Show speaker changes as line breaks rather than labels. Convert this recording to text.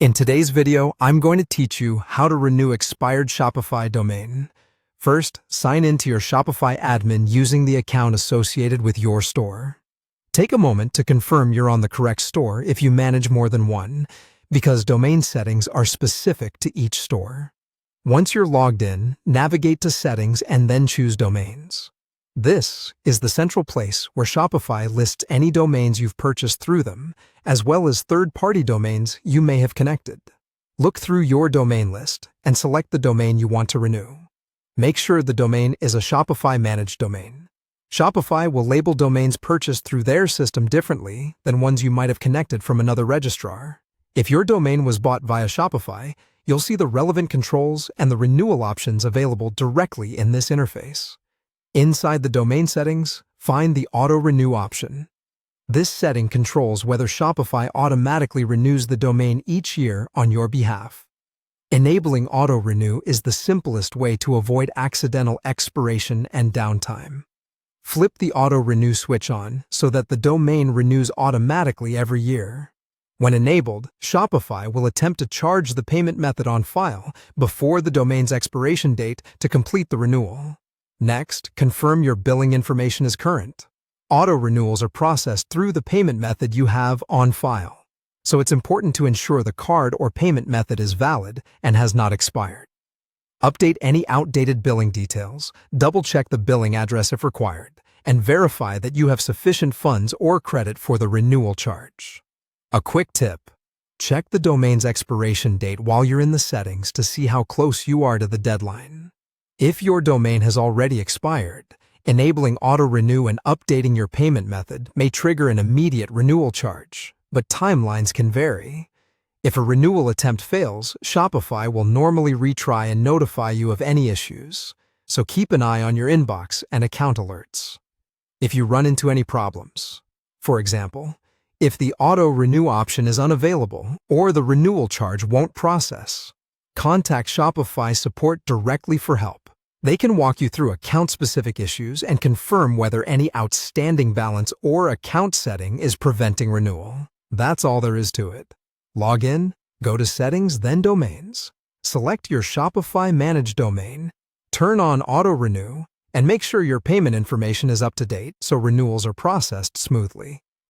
In today's video, I'm going to teach you how to renew expired Shopify domain. First, sign in to your Shopify admin using the account associated with your store. Take a moment to confirm you're on the correct store if you manage more than one, because domain settings are specific to each store. Once you're logged in, navigate to Settings and then choose Domains. This is the central place where Shopify lists any domains you've purchased through them, as well as third-party domains you may have connected. Look through your domain list and select the domain you want to renew. Make sure the domain is a Shopify-managed domain. Shopify will label domains purchased through their system differently than ones you might have connected from another registrar. If your domain was bought via Shopify, you'll see the relevant controls and the renewal options available directly in this interface. Inside the domain settings, find the Auto Renew option. This setting controls whether Shopify automatically renews the domain each year on your behalf. Enabling Auto Renew is the simplest way to avoid accidental expiration and downtime. Flip the Auto Renew switch on so that the domain renews automatically every year. When enabled, Shopify will attempt to charge the payment method on file before the domain's expiration date to complete the renewal. Next, confirm your billing information is current. Auto renewals are processed through the payment method you have on file, so it's important to ensure the card or payment method is valid and has not expired. Update any outdated billing details, double-check the billing address if required, and verify that you have sufficient funds or credit for the renewal charge. A quick tip: check the domain's expiration date while you're in the settings to see how close you are to the deadline. If your domain has already expired, enabling auto-renew and updating your payment method may trigger an immediate renewal charge, but timelines can vary. If a renewal attempt fails, Shopify will normally retry and notify you of any issues, so keep an eye on your inbox and account alerts. If you run into any problems, for example, if the auto-renew option is unavailable or the renewal charge won't process, contact Shopify support directly for help. They can walk you through account-specific issues and confirm whether any outstanding balance or account setting is preventing renewal. That's all there is to it. Log in, go to Settings, then Domains. Select your Shopify managed domain, turn on auto-renew, and make sure your payment information is up to date so renewals are processed smoothly.